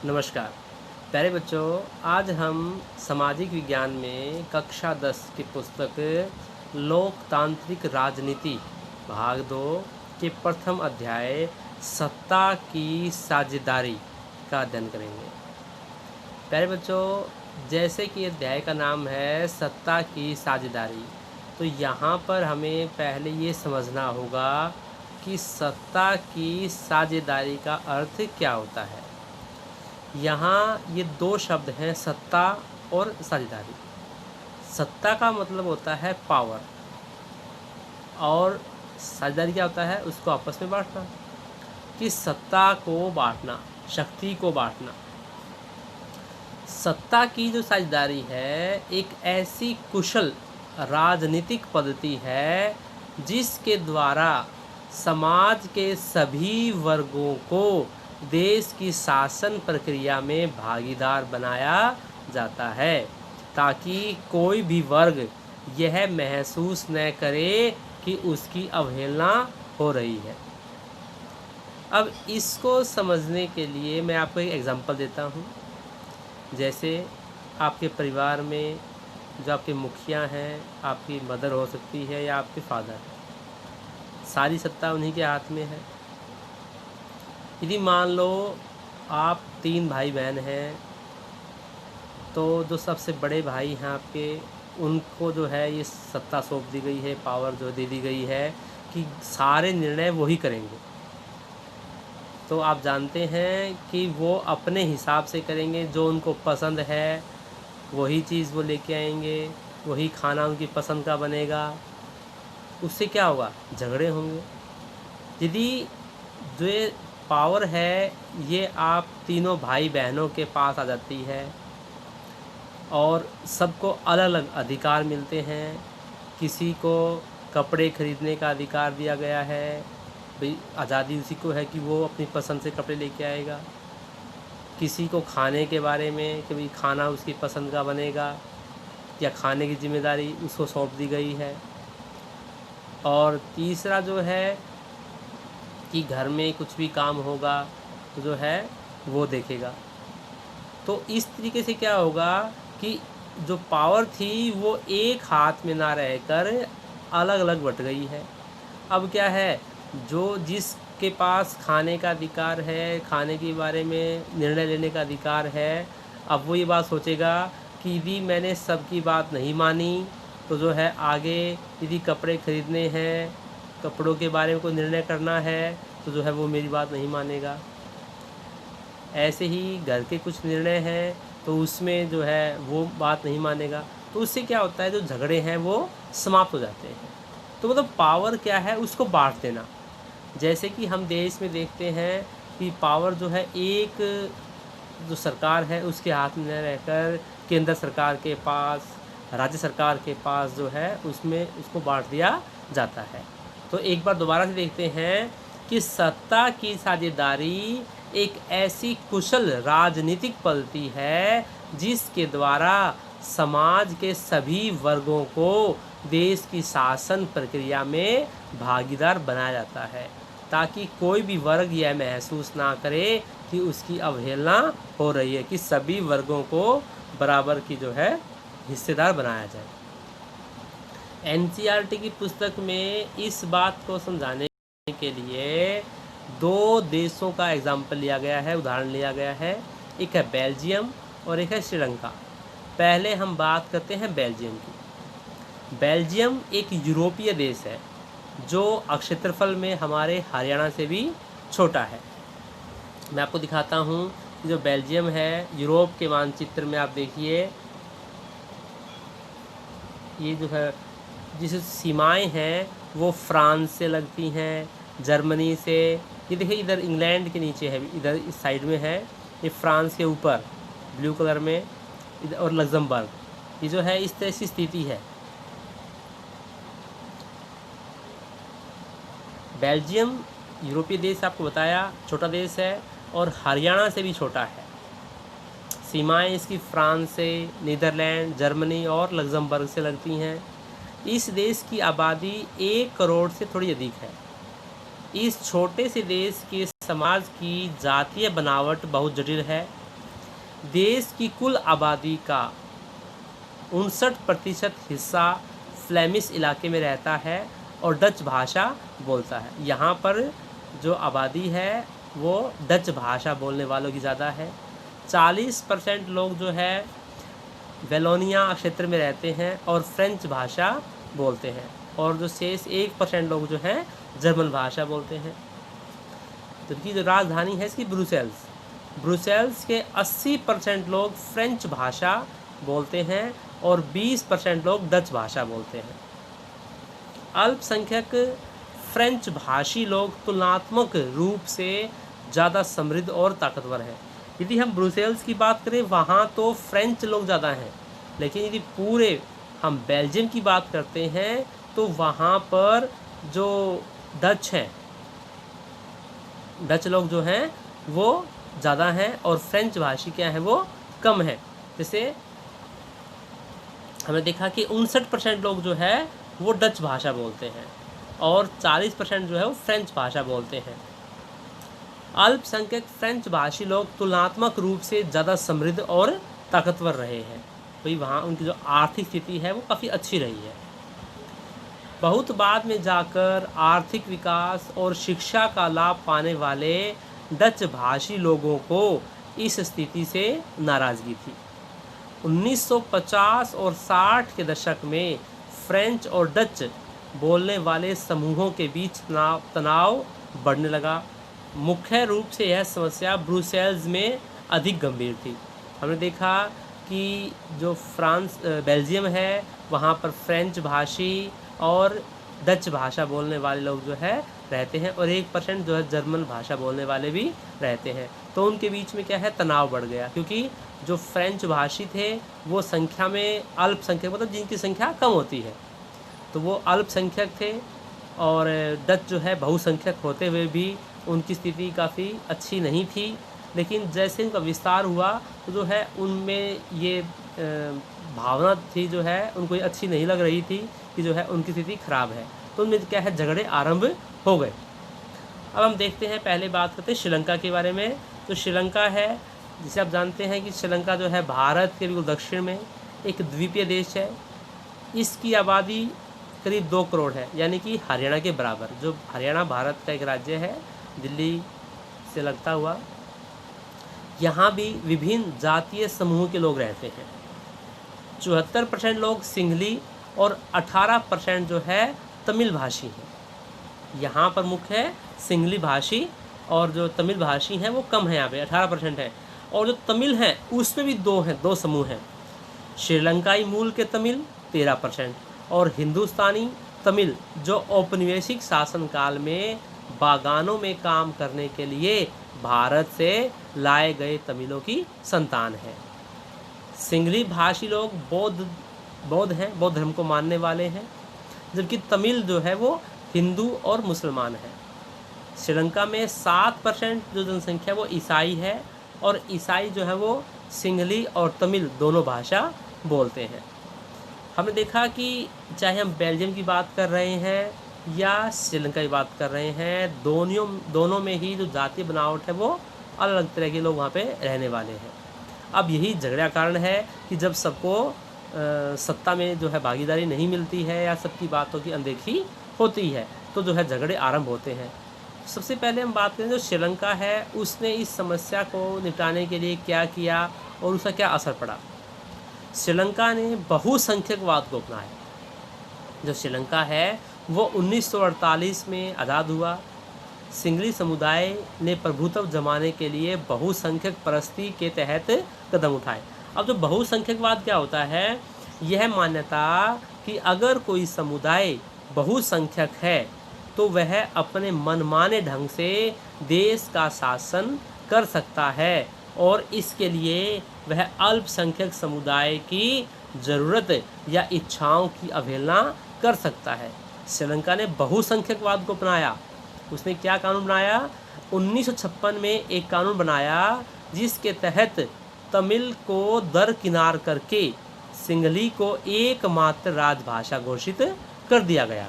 नमस्कार प्यारे बच्चों। आज हम सामाजिक विज्ञान में कक्षा 10 की पुस्तक लोकतांत्रिक राजनीति भाग 2 के प्रथम अध्याय सत्ता की साझेदारी का अध्ययन करेंगे। प्यारे बच्चों, जैसे कि अध्याय का नाम है सत्ता की साझेदारी, तो यहाँ पर हमें पहले ये समझना होगा कि सत्ता की साझेदारी का अर्थ क्या होता है। यहाँ ये दो शब्द हैं, सत्ता और साझेदारी। सत्ता का मतलब होता है पावर, और साझेदारी क्या होता है, उसको आपस में बांटना। कि सत्ता को बांटना, शक्ति को बांटना। सत्ता की जो साझेदारी है एक ऐसी कुशल राजनीतिक पद्धति है जिसके द्वारा समाज के सभी वर्गों को देश की शासन प्रक्रिया में भागीदार बनाया जाता है, ताकि कोई भी वर्ग यह महसूस न करे कि उसकी अवहेलना हो रही है। अब इसको समझने के लिए मैं आपको एक एग्जांपल देता हूँ। जैसे आपके परिवार में जो आपके मुखिया हैं, आपकी मदर हो सकती है या आपके फादर, सारी सत्ता उन्हीं के हाथ में है। यदि मान लो आप 3 भाई बहन हैं, तो जो सबसे बड़े भाई हैं आपके, उनको जो है ये सत्ता सौंप दी गई है, पावर जो दे दी गई है कि सारे निर्णय वही करेंगे। तो आप जानते हैं कि वो अपने हिसाब से करेंगे, जो उनको पसंद है वही चीज़ वो लेके आएंगे, वही खाना उनकी पसंद का बनेगा। उससे क्या होगा, झगड़े होंगे। यदि जो ये पावर है ये आप तीनों भाई बहनों के पास आ जाती है और सबको अलग अलग अधिकार मिलते हैं। किसी को कपड़े खरीदने का अधिकार दिया गया है, भाई आज़ादी उसी को है कि वो अपनी पसंद से कपड़े लेके आएगा। किसी को खाने के बारे में कि भाई खाना उसकी पसंद का बनेगा, या खाने की जिम्मेदारी उसको सौंप दी गई है। और तीसरा जो है कि घर में कुछ भी काम होगा तो जो है वो देखेगा। तो इस तरीके से क्या होगा कि जो पावर थी वो एक हाथ में ना रहकर अलग अलग बट गई है। अब क्या है, जो जिसके पास खाने का अधिकार है, खाने के बारे में निर्णय लेने का अधिकार है, अब वो ये बात सोचेगा कि यदि मैंने सबकी बात नहीं मानी तो जो है आगे यदि कपड़े खरीदने हैं, कपड़ों के बारे में कोई निर्णय करना है, तो जो है वो मेरी बात नहीं मानेगा। ऐसे ही घर के कुछ निर्णय हैं तो उसमें जो है वो बात नहीं मानेगा। तो उससे क्या होता है, जो झगड़े हैं वो समाप्त हो जाते हैं। तो मतलब पावर क्या है, उसको बांट देना। जैसे कि हम देश में देखते हैं कि पावर जो है एक जो सरकार है उसके हाथ में न रहकर केंद्र सरकार के पास, राज्य सरकार के पास जो है उसमें उसको बांट दिया जाता है। तो एक बार दोबारा से देखते हैं कि सत्ता की साझेदारी एक ऐसी कुशल राजनीतिक पद्धति है जिसके द्वारा समाज के सभी वर्गों को देश की शासन प्रक्रिया में भागीदार बनाया जाता है, ताकि कोई भी वर्ग यह महसूस ना करे कि उसकी अवहेलना हो रही है, कि सभी वर्गों को बराबर की जो है हिस्सेदार बनाया जाए। एनसीईआरटी की पुस्तक में इस बात को समझाने के लिए 2 देशों का एग्जाम्पल लिया गया है, उदाहरण लिया गया है। एक है बेल्जियम और एक है श्रीलंका। पहले हम बात करते हैं बेल्जियम की। बेल्जियम एक यूरोपीय देश है जो क्षेत्रफल में हमारे हरियाणा से भी छोटा है। मैं आपको दिखाता हूँ कि जो बेल्जियम है, यूरोप के मानचित्र में आप देखिए, ये जो है जिस सीमाएं हैं वो फ्रांस से लगती हैं, जर्मनी से। ये देखिए इधर इंग्लैंड के नीचे है, इधर इस साइड में है, ये फ्रांस के ऊपर ब्लू कलर में, इधर और लग्जमबर्ग। ये जो है इस तरह की स्थिति है। बेल्जियम यूरोपीय देश आपको बताया, छोटा देश है और हरियाणा से भी छोटा है। सीमाएं इसकी फ्रांस से, नीदरलैंड, जर्मनी और लग्जमबर्ग से लगती हैं। इस देश की आबादी 1 करोड़ से थोड़ी अधिक है। इस छोटे से देश के समाज की जातीय बनावट बहुत जटिल है। देश की कुल आबादी का 59% हिस्सा फ्लेमिश इलाके में रहता है और डच भाषा बोलता है। यहाँ पर जो आबादी है वो डच भाषा बोलने वालों की ज़्यादा है। 40% लोग जो है वेलोनिया क्षेत्र में रहते हैं और फ्रेंच भाषा बोलते हैं, और जो शेष 1% लोग जो हैं जर्मन भाषा बोलते हैं। तुर्की जो राजधानी है इसकी ब्रुसेल्स के 80% लोग फ्रेंच भाषा बोलते हैं और 20% लोग डच भाषा बोलते हैं। अल्पसंख्यक फ्रेंच भाषी लोग तुलनात्मक रूप से ज़्यादा समृद्ध और ताकतवर हैं। यदि हम ब्रुसेल्स की बात करें वहाँ तो फ्रेंच लोग ज़्यादा हैं, लेकिन यदि पूरे हम बेल्जियम की बात करते हैं तो वहाँ पर जो डच लोग जो हैं वो ज़्यादा हैं और फ्रेंच भाषी क्या है वो कम है। जैसे हमने देखा कि 59% लोग जो है वो डच भाषा बोलते हैं और 40% जो है वो फ्रेंच भाषा बोलते हैं। अल्पसंख्यक फ्रेंच भाषी लोग तुलनात्मक रूप से ज़्यादा समृद्ध और ताकतवर रहे हैं, भाई वहाँ उनकी जो आर्थिक स्थिति है वो काफ़ी अच्छी रही है। बहुत बाद में जाकर आर्थिक विकास और शिक्षा का लाभ पाने वाले डच भाषी लोगों को इस स्थिति से नाराज़गी थी। 1950 और 60 के दशक में फ्रेंच और डच बोलने वाले समूहों के बीच तनाव बढ़ने लगा। मुख्य रूप से यह समस्या ब्रुसेल्स में अधिक गंभीर थी। हमने देखा कि जो बेल्जियम है वहाँ पर फ्रेंच भाषी और डच भाषा बोलने वाले लोग जो है रहते हैं और 1% जो है जर्मन भाषा बोलने वाले भी रहते हैं। तो उनके बीच में क्या है तनाव बढ़ गया, क्योंकि जो फ्रेंच भाषी थे वो संख्या में अल्पसंख्यक, मतलब जिनकी संख्या कम होती है, तो वो अल्पसंख्यक थे, और डच जो है बहुसंख्यक होते हुए भी उनकी स्थिति काफ़ी अच्छी नहीं थी। लेकिन जैसे इनका विस्तार हुआ तो जो है उनमें ये भावना थी जो है उनको ये अच्छी नहीं लग रही थी कि जो है उनकी स्थिति खराब है, तो उनमें क्या है झगड़े आरंभ हो गए। अब हम देखते हैं, पहले बात करते हैं श्रीलंका के बारे में। तो श्रीलंका है, जिसे आप जानते हैं कि श्रीलंका जो है भारत के बिल्कुल दक्षिण में एक द्वीपीय देश है। इसकी आबादी करीब 2 करोड़ है, यानी कि हरियाणा के बराबर। जो हरियाणा भारत का एक राज्य है दिल्ली से लगता हुआ। यहाँ भी विभिन्न जातीय समूह के लोग रहते हैं। 74% लोग सिंघली और 18% जो है तमिल भाषी हैं। यहाँ पर मुख्य है सिंघली भाषी, और जो तमिल भाषी हैं वो कम है, यहाँ पे 18% है। और जो तमिल हैं उसमें भी दो समूह हैं। श्रीलंकाई मूल के तमिल 13% और हिंदुस्तानी तमिल जो औपनिवेशिक शासनकाल में बागानों में काम करने के लिए भारत से लाए गए तमिलों की संतान है। सिंघली भाषी लोग बौद्ध हैं, बौद्ध धर्म को मानने वाले हैं, जबकि तमिल जो है वो हिंदू और मुसलमान है। श्रीलंका में 7% जो जनसंख्या वो ईसाई है, और ईसाई जो है वो सिंघली और तमिल दोनों भाषा बोलते हैं। हमने देखा कि चाहे हम बेल्जियम की बात कर रहे हैं या श्रीलंका की बात कर रहे हैं, दोनों में ही जो जातीय बनावट है वो अलग अलग तरह के लोग वहाँ पे रहने वाले हैं। अब यही झगड़ा कारण है कि जब सबको सत्ता में जो है भागीदारी नहीं मिलती है या सबकी बातों की अनदेखी होती है, तो जो है झगड़े आरंभ होते हैं। सबसे पहले हम बात करें जो श्रीलंका है, उसने इस समस्या को निपटाने के लिए क्या किया और उसका क्या असर पड़ा। श्रीलंका ने बहुसंख्यकवाद को अपनाया। जो श्रीलंका है वो 1948 में आज़ाद हुआ। सिंघली समुदाय ने प्रभुत्व जमाने के लिए बहुसंख्यक परस्ती के तहत कदम उठाए। अब जो बहुसंख्यकवाद क्या होता है, यह मान्यता कि अगर कोई समुदाय बहुसंख्यक है तो वह अपने मनमाने ढंग से देश का शासन कर सकता है और इसके लिए वह अल्पसंख्यक समुदाय की ज़रूरत या इच्छाओं की अवहेलना कर सकता है। श्रीलंका ने बहुसंख्यकवाद को अपनाया। उसने क्या कानून बनाया, 1956 में एक कानून बनाया जिसके तहत तमिल को दरकिनार करके सिंघली को एकमात्र राजभाषा घोषित कर दिया गया।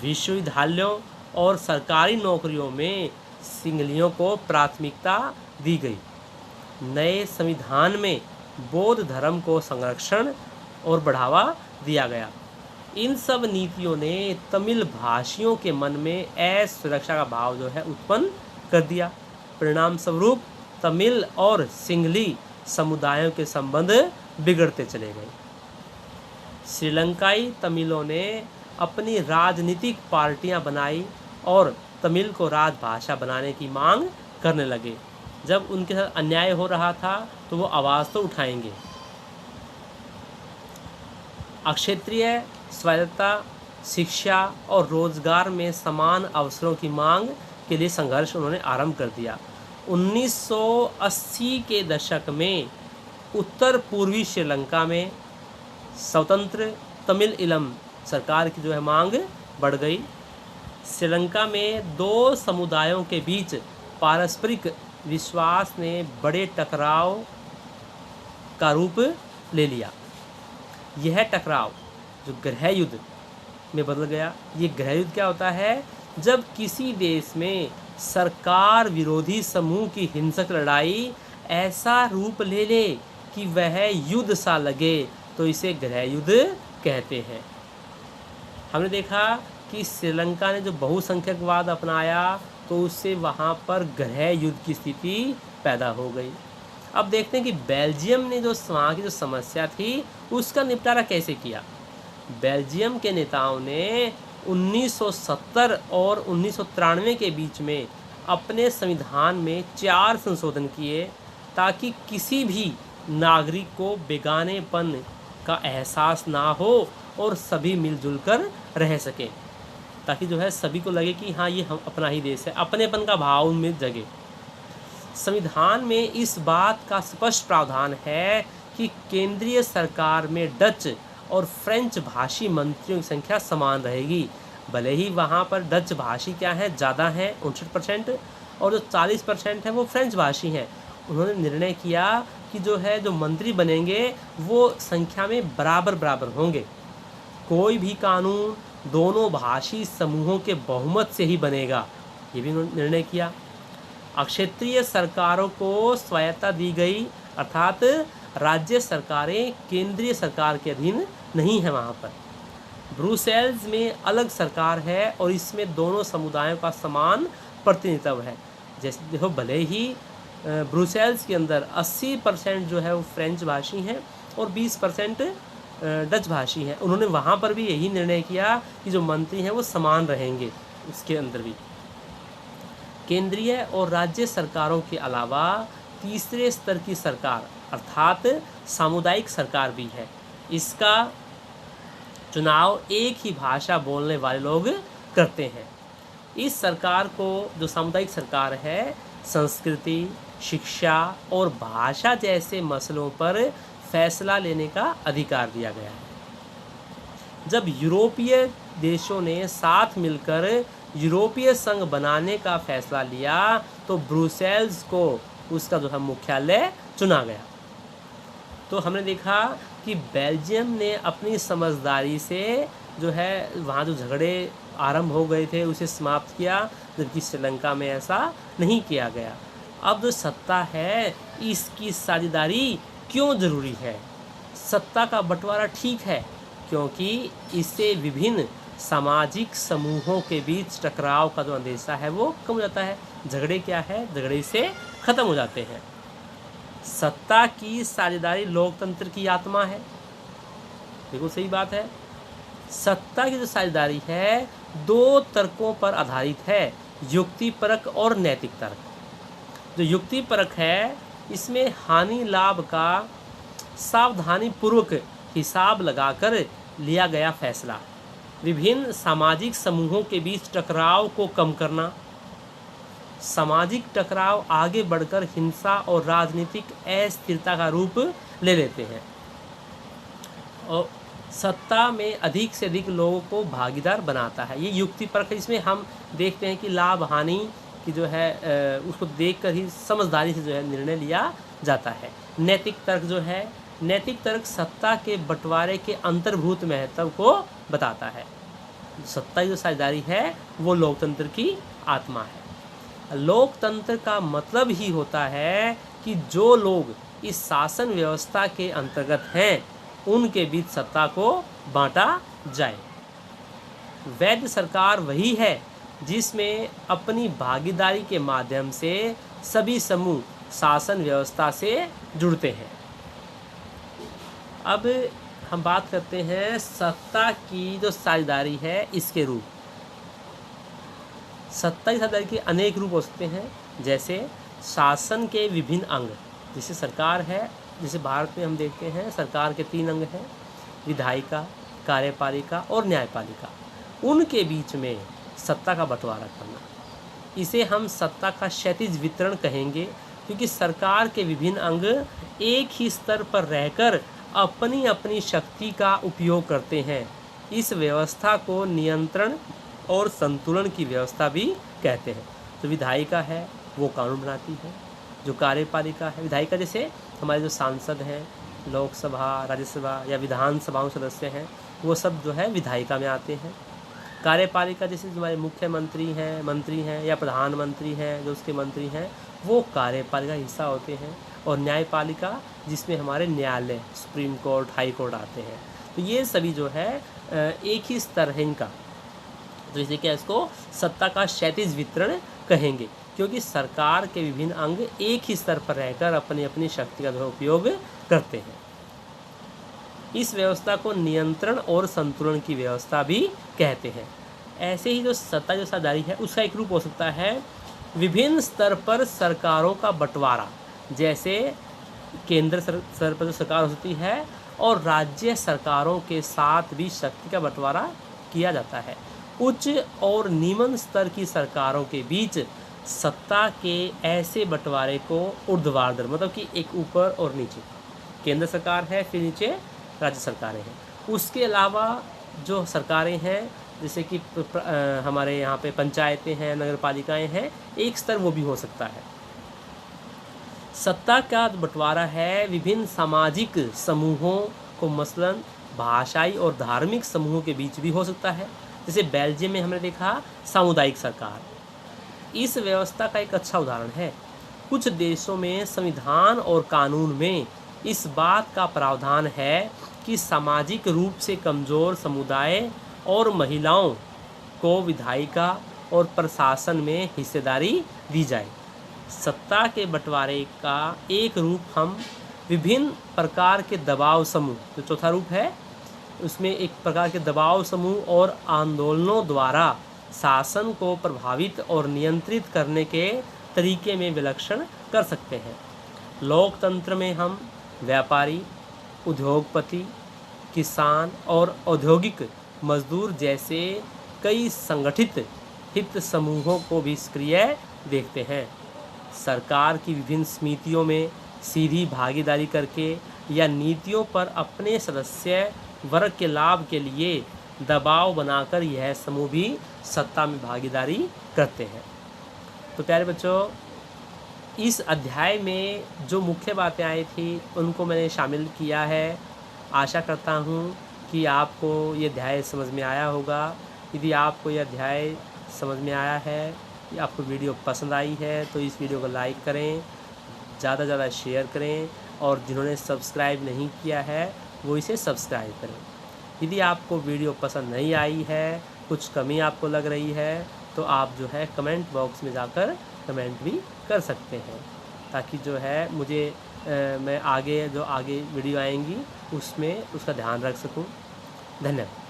विश्वविद्यालयों और सरकारी नौकरियों में सिंघलियों को प्राथमिकता दी गई। नए संविधान में बौद्ध धर्म को संरक्षण और बढ़ावा दिया गया। इन सब नीतियों ने तमिल भाषियों के मन में असुरक्षा का भाव जो है उत्पन्न कर दिया। परिणाम स्वरूप तमिल और सिंहली समुदायों के संबंध बिगड़ते चले गए। श्रीलंकाई तमिलों ने अपनी राजनीतिक पार्टियां बनाई और तमिल को राजभाषा बनाने की मांग करने लगे। जब उनके साथ अन्याय हो रहा था तो वो आवाज़ तो उठाएंगे। अक्षेत्रीय स्वायत्तता, शिक्षा और रोजगार में समान अवसरों की मांग के लिए संघर्ष उन्होंने आरंभ कर दिया। 1980 के दशक में उत्तर पूर्वी श्रीलंका में स्वतंत्र तमिल इलम सरकार की जो है मांग बढ़ गई। श्रीलंका में दो समुदायों के बीच पारस्परिक विश्वास ने बड़े टकराव का रूप ले लिया। यह टकराव जो गृह युद्ध में बदल गया। ये गृह युद्ध क्या होता है? जब किसी देश में सरकार विरोधी समूह की हिंसक लड़ाई ऐसा रूप ले ले कि वह युद्ध सा लगे तो इसे गृह युद्ध कहते हैं। हमने देखा कि श्रीलंका ने जो बहुसंख्यकवाद अपनाया तो उससे वहाँ पर गृह युद्ध की स्थिति पैदा हो गई। अब देखते हैं कि बेल्जियम ने जो वहाँ की जो समस्या थी उसका निपटारा कैसे किया। बेल्जियम के नेताओं ने 1970 और 1993 के बीच में अपने संविधान में 4 संशोधन किए ताकि किसी भी नागरिक को बेगानेपन का एहसास ना हो और सभी मिलजुल कर रह सकें, ताकि जो है सभी को लगे कि हाँ ये हम अपना ही देश है, अपनेपन का भाव उनमें जगे। संविधान में इस बात का स्पष्ट प्रावधान है कि केंद्रीय सरकार में डच और फ्रेंच भाषी मंत्रियों की संख्या समान रहेगी। भले ही वहाँ पर डच भाषी क्या है ज़्यादा हैं 59%, और जो 40% है वो फ्रेंच भाषी हैं। उन्होंने निर्णय किया कि जो मंत्री बनेंगे वो संख्या में बराबर होंगे। कोई भी कानून दोनों भाषी समूहों के बहुमत से ही बनेगा, ये भी उन्होंने निर्णय किया। अक्षेत्रीय सरकारों को स्वायत्तता दी गई, अर्थात राज्य सरकारें केंद्रीय सरकार के अधीन नहीं है। वहाँ पर ब्रुसेल्स में अलग सरकार है और इसमें दोनों समुदायों का समान प्रतिनिधित्व है। जैसे देखो, भले ही ब्रुसेल्स के अंदर 80% जो है वो फ्रेंच भाषी हैं और 20% डच भाषी हैं। उन्होंने वहाँ पर भी यही निर्णय किया कि जो मंत्री हैं वो समान रहेंगे। उसके अंदर भी केंद्रीय और राज्य सरकारों के अलावा तीसरे स्तर की सरकार अर्थात सामुदायिक सरकार भी है। इसका चुनाव एक ही भाषा बोलने वाले लोग करते हैं। इस सरकार को, जो सामुदायिक सरकार है, संस्कृति, शिक्षा और भाषा जैसे मसलों पर फैसला लेने का अधिकार दिया गया है। जब यूरोपीय देशों ने साथ मिलकर यूरोपीय संघ बनाने का फैसला लिया तो ब्रुसेल्स को उसका जो है मुख्यालय चुना गया। तो हमने देखा कि बेल्जियम ने अपनी समझदारी से जो है वहाँ जो झगड़े आरंभ हो गए थे उसे समाप्त किया, जबकि श्रीलंका में ऐसा नहीं किया गया। अब जो सत्ता है इसकी साझेदारी क्यों ज़रूरी है? सत्ता का बंटवारा ठीक है क्योंकि इससे विभिन्न सामाजिक समूहों के बीच टकराव का जो अंदेशा है वो कम हो जाता है। झगड़े क्या है, झगड़े से ख़त्म हो जाते हैं। सत्ता की साझेदारी लोकतंत्र की आत्मा है। देखो सही बात है। सत्ता की जो साझेदारी है 2 तर्कों पर आधारित है, युक्तिपरक और नैतिक तर्क। जो युक्तिपरक है इसमें हानि लाभ का सावधानी पूर्वक हिसाब लगाकर लिया गया फैसला, विभिन्न सामाजिक समूहों के बीच टकराव को कम करना, सामाजिक टकराव आगे बढ़कर हिंसा और राजनीतिक अस्थिरता का रूप ले लेते हैं और सत्ता में अधिक से अधिक लोगों को भागीदार बनाता है। ये युक्तिपरक है। इसमें हम देखते हैं कि लाभ हानि की जो है उसको देखकर ही समझदारी से जो है निर्णय लिया जाता है। नैतिक तर्क जो है, नैतिक तर्क सत्ता के बंटवारे के अंतर्भूत महत्व को बताता है। सत्ता की जो साझेदारी है वो लोकतंत्र की आत्मा है। लोकतंत्र का मतलब ही होता है कि जो लोग इस शासन व्यवस्था के अंतर्गत हैं उनके बीच सत्ता को बांटा जाए। वैध सरकार वही है जिसमें अपनी भागीदारी के माध्यम से सभी समूह शासन व्यवस्था से जुड़ते हैं। अब हम बात करते हैं सत्ता की जो साझेदारी है इसके रूप। सत्ता की साझेदारी के अनेक रूप हो सकते हैं, जैसे शासन के विभिन्न अंग, जैसे सरकार है, जैसे भारत में हम देखते हैं सरकार के 3 अंग हैं, विधायिका, कार्यपालिका और न्यायपालिका। उनके बीच में सत्ता का बंटवारा करना, इसे हम सत्ता का क्षैतिज वितरण कहेंगे, क्योंकि सरकार के विभिन्न अंग एक ही स्तर पर रहकर अपनी अपनी शक्ति का उपयोग करते हैं। इस व्यवस्था को नियंत्रण और संतुलन की व्यवस्था भी कहते हैं। जो विधायिका है वो कानून बनाती है, जो कार्यपालिका है, विधायिका जैसे हमारे जो सांसद हैं, लोकसभा, राज्यसभा या विधानसभाओं सदस्य हैं, वो सब जो है विधायिका में आते हैं। कार्यपालिका जैसे जो हमारे मुख्यमंत्री हैं, मंत्री हैं या प्रधानमंत्री हैं, जो उसके मंत्री हैं, वो कार्यपालिका हिस्सा होते हैं। और न्यायपालिका जिसमें हमारे न्यायालय, सुप्रीम कोर्ट, हाई कोर्ट आते हैं। तो ये सभी जो है एक ही स्तर है इनका, तो इसे क्या, इसको सत्ता का क्षैतिज वितरण कहेंगे, क्योंकि सरकार के विभिन्न अंग एक ही स्तर पर रहकर अपनी अपनी शक्ति का उपयोग करते हैं। इस व्यवस्था को नियंत्रण और संतुलन की व्यवस्था भी कहते हैं। ऐसे ही जो सत्ता जो साझेदारी है उसका एक रूप हो सकता है विभिन्न स्तर पर सरकारों का बंटवारा, जैसे केंद्र स्तर पर जो सरकार हो सकती है और राज्य सरकारों के साथ भी शक्ति का बंटवारा किया जाता है। उच्च और निम्न स्तर की सरकारों के बीच सत्ता के ऐसे बंटवारे को ऊर्ध्वाधर, मतलब कि एक ऊपर और नीचे, केंद्र सरकार है फिर नीचे राज्य सरकारें हैं। उसके अलावा जो सरकारें हैं जैसे कि हमारे यहाँ पे पंचायतें हैं, नगर पालिकाएँ हैं, एक स्तर वो भी हो सकता है। सत्ता का बंटवारा है विभिन्न सामाजिक समूहों को, मसलन भाषाई और धार्मिक समूहों के बीच भी हो सकता है। जैसे बेल्जियम में हमने देखा सामुदायिक सरकार, इस व्यवस्था का एक अच्छा उदाहरण है। कुछ देशों में संविधान और कानून में इस बात का प्रावधान है कि सामाजिक रूप से कमज़ोर समुदाय और महिलाओं को विधायिका और प्रशासन में हिस्सेदारी दी जाए। सत्ता के बंटवारे का एक रूप हम विभिन्न प्रकार के दबाव समूह, जो चौथा रूप है, उसमें एक प्रकार के दबाव समूह और आंदोलनों द्वारा शासन को प्रभावित और नियंत्रित करने के तरीके में विलक्षण कर सकते हैं। लोकतंत्र में हम व्यापारी, उद्योगपति, किसान और औद्योगिक मजदूर जैसे कई संगठित हित समूहों को भी सक्रिय देखते हैं। सरकार की विभिन्न समितियों में सीधी भागीदारी करके या नीतियों पर अपने सदस्य वर्ग के लाभ के लिए दबाव बनाकर यह समूह भी सत्ता में भागीदारी करते हैं। तो प्यारे बच्चों, इस अध्याय में जो मुख्य बातें आई थी उनको मैंने शामिल किया है। आशा करता हूँ कि आपको ये अध्याय समझ में आया होगा। यदि आपको यह अध्याय समझ में आया है, या आपको वीडियो पसंद आई है, तो इस वीडियो को लाइक करें, ज़्यादा से ज़्यादा शेयर करें, और जिन्होंने सब्सक्राइब नहीं किया है वो इसे सब्सक्राइब करें। यदि आपको वीडियो पसंद नहीं आई है, कुछ कमी आपको लग रही है, तो आप जो है कमेंट बॉक्स में जाकर कमेंट भी कर सकते हैं, ताकि जो है मुझे मैं आगे जो वीडियो आएंगी उसमें उसका ध्यान रख सकूं। धन्यवाद।